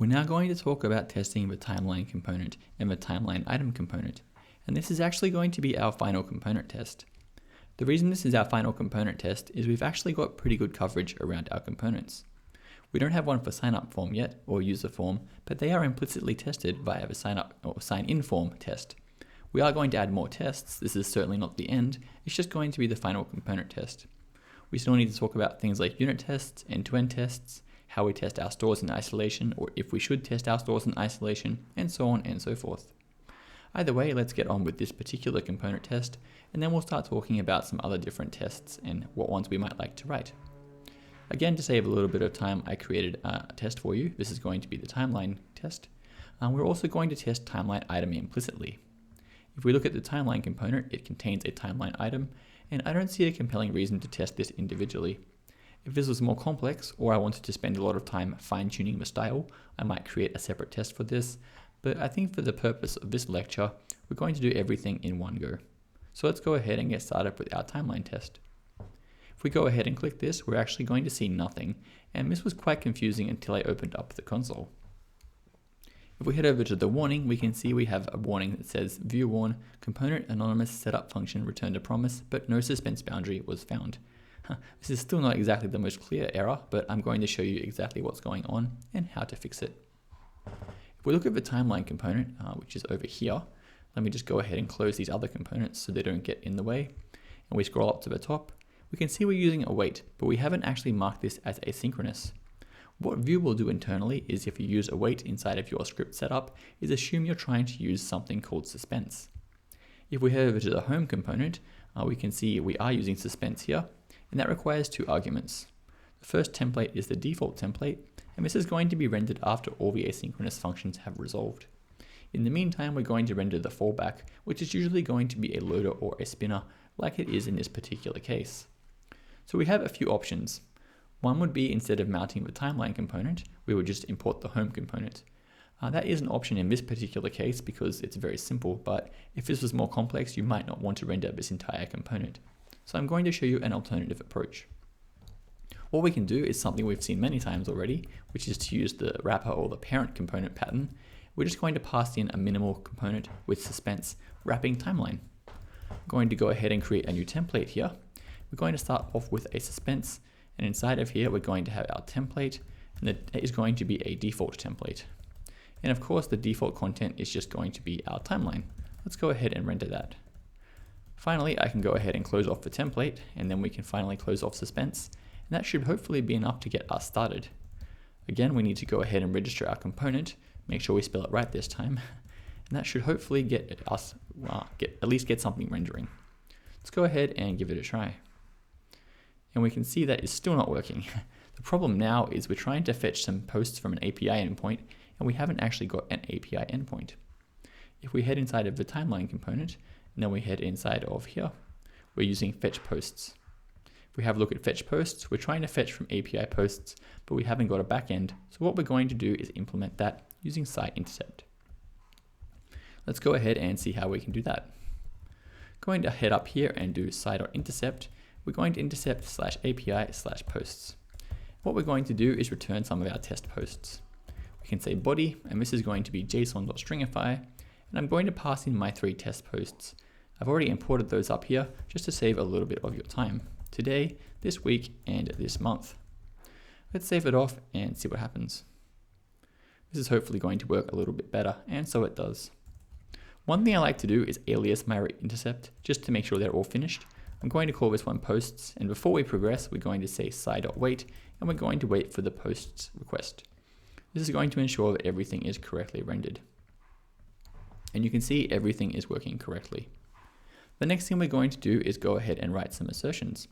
We're now going to talk about testing the timeline component and the timeline item component, and this is actually going to be our final component test. The reason this is our final component test is we've actually got pretty good coverage around our components. We don't have one for sign-up form yet, or user form, but they are implicitly tested via the sign-up or sign-in form test. We are going to add more tests. This is certainly not the end. It's just going to be the final component test. We still need to talk about things like unit tests, end-to-end tests, how we test our stores in isolation, or if we should test our stores in isolation, and so on and so forth. Either way, let's get on with this particular component test, and then we'll start talking about some other different tests and what ones we might like to write. Again, to save a little bit of time, I created a test for you. This is going to be the timeline test. We're also going to test timeline item implicitly. If we look at the timeline component, it contains a timeline item, and I don't see a compelling reason to test this individually. If this was more complex, or I wanted to spend a lot of time fine-tuning the style, I might create a separate test for this, but I think for the purpose of this lecture, we're going to do everything in one go. So let's go ahead and get started with our timeline test. If we go ahead and click this, we're actually going to see nothing, and this was quite confusing until I opened up the console. If we head over to the warning, we can see we have a warning that says view warn, component anonymous setup function returned a promise, but no suspense boundary was found. This is still not exactly the most clear error, but I'm going to show you exactly what's going on and how to fix it. If we look at the timeline component, which is over here, let me just go ahead and close these other components so they don't get in the way. And we scroll up to the top, we can see we're using await, but we haven't actually marked this as asynchronous. What Vue will do internally is if you use await inside of your script setup, is assume you're trying to use something called suspense. If we head over to the home component, we can see we are using suspense here, and that requires two arguments. The first template is the default template, and this is going to be rendered after all the asynchronous functions have resolved. In the meantime, we're going to render the fallback, which is usually going to be a loader or a spinner, like it is in this particular case. So we have a few options. One would be instead of mounting the timeline component, we would just import the home component. That is an option in this particular case because it's very simple, but if this was more complex, you might not want to render this entire component. So I'm going to show you an alternative approach. What we can do is something we've seen many times already, which is to use the wrapper or the parent component pattern. We're just going to pass in a minimal component with suspense wrapping timeline. I'm going to go ahead and create a new template here. We're going to start off with a suspense, and inside of here we're going to have our template, and that is going to be a default template. And of course the default content is just going to be our timeline. Let's go ahead and render that. Finally, I can go ahead and close off the template, and then we can finally close off suspense, and that should hopefully be enough to get us started. Again, we need to go ahead and register our component, make sure we spell it right this time, and that should hopefully get us at least get something rendering. Let's go ahead and give it a try. And we can see that it's still not working. The problem now is we're trying to fetch some posts from an API endpoint, and we haven't actually got an API endpoint. If we head inside of the timeline component, and then we head inside of here, we're using fetch posts. If we have a look at fetch posts, we're trying to fetch from API posts, but we haven't got a backend. So what we're going to do is implement that using site intercept. Let's go ahead and see how we can do that. Going to head up here and do site.intercept. We're going to intercept /API/posts. What we're going to do is return some of our test posts. We can say body, and this is going to be json.stringify, and I'm going to pass in my 3 test posts. I've already imported those up here just to save a little bit of your time. Today, this week, and this month. Let's save it off and see what happens. This is hopefully going to work a little bit better, and so it does. One thing I like to do is alias my intercept just to make sure they're all finished. I'm going to call this one posts, and before we progress, we're going to say sci.wait, and we're going to wait for the posts request. This is going to ensure that everything is correctly rendered. And you can see everything is working correctly. The next thing we're going to do is go ahead and write some assertions.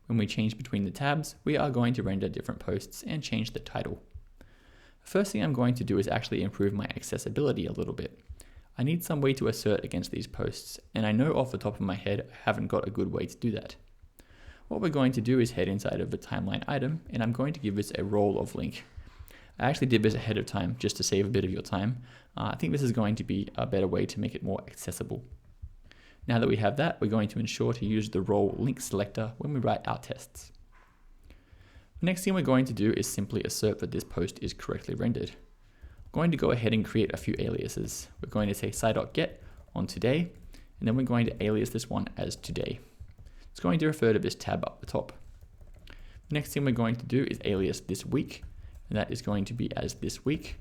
When we change between the tabs, we are going to render different posts and change the title. The first thing I'm going to do is actually improve my accessibility a little bit. I need some way to assert against these posts, and I know off the top of my head I haven't got a good way to do that. What we're going to do is head inside of the timeline item, and I'm going to give this a role of link. I actually did this ahead of time just to save a bit of your time. I think this is going to be a better way to make it more accessible. Now that we have that, we're going to ensure to use the role link selector when we write our tests. The next thing we're going to do is simply assert that this post is correctly rendered. We're going to go ahead and create a few aliases. We're going to say sci.get on today, and then we're going to alias this one as today. It's going to refer to this tab up the top. The next thing we're going to do is alias this week, and that is going to be as this week.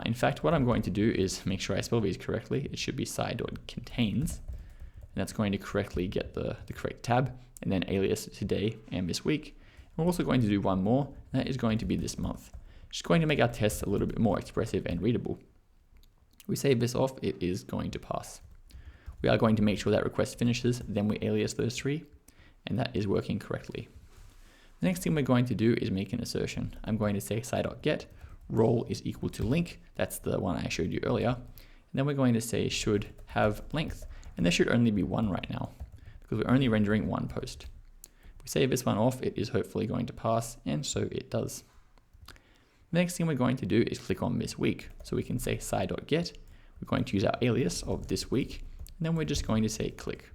In fact, what I'm going to do is make sure I spell these correctly. It should be sci.contains, and that's going to correctly get the correct tab, and then alias today and this week. And we're also going to do one more, and that is going to be this month. Just going to make our tests a little bit more expressive and readable. We save this off, it is going to pass. We are going to make sure that request finishes, then we alias those three, and that is working correctly. The next thing we're going to do is make an assertion. I'm going to say sci.get role is equal to link. That's the one I showed you earlier. And then we're going to say should have length, and there should only be one right now because we're only rendering one post. If we save this one off, it is hopefully going to pass, and so it does. The next thing we're going to do is click on this week. So we can say sci.get. We're going to use our alias of this week, and then we're just going to say click.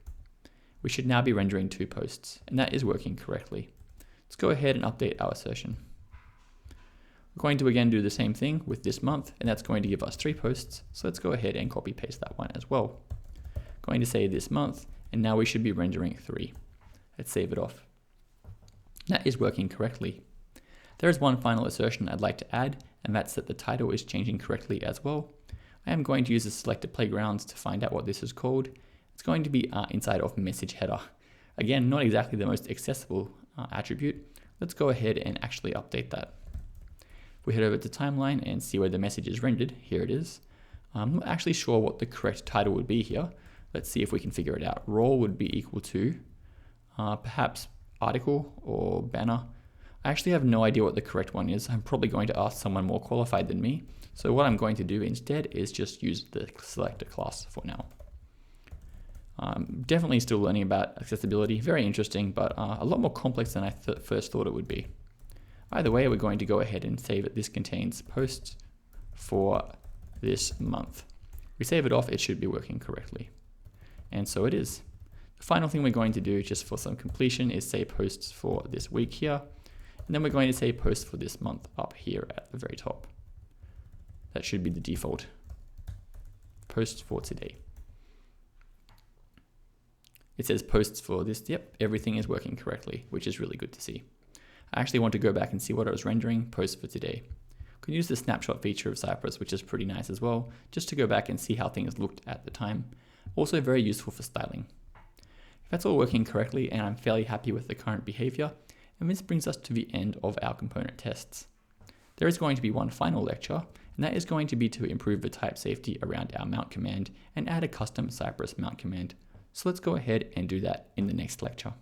We should now be rendering 2 posts, and that is working correctly. Let's go ahead and update our assertion. We're going to again do the same thing with this month, and that's going to give us 3 posts. So let's go ahead and copy paste that one as well. Going to say this month, and now we should be rendering 3. Let's save it off. That is working correctly. There is one final assertion I'd like to add, and that's that the title is changing correctly as well. I am going to use the selected playgrounds to find out what this is called. It's going to be inside of message header. Again, not exactly the most accessible attribute. Let's go ahead and actually update that. If we head over to timeline and see where the message is rendered, here it is. I'm not actually sure what the correct title would be here. Let's see if we can figure it out. Role would be equal to perhaps article or banner. I actually have no idea what the correct one is. I'm probably going to ask someone more qualified than me. So what I'm going to do instead is just use the selector class for now. Definitely still learning about accessibility. Very interesting, but a lot more complex than I first thought it would be. Either way, we're going to go ahead and say that this contains posts for this month. If we save it off, it should be working correctly. And so it is. The final thing we're going to do, just for some completion, is say posts for this week here. And then we're going to say post for this month up here at the very top. That should be the default post for today. It says posts for this. Yep, everything is working correctly, which is really good to see. I actually want to go back and see what I was rendering, post for today. You can use the snapshot feature of Cypress, which is pretty nice as well, just to go back and see how things looked at the time. Also very useful for styling. If that's all working correctly and I'm fairly happy with the current behavior, and this brings us to the end of our component tests. There is going to be one final lecture, and that is going to be to improve the type safety around our mount command and add a custom Cypress mount command. So let's go ahead and do that in the next lecture.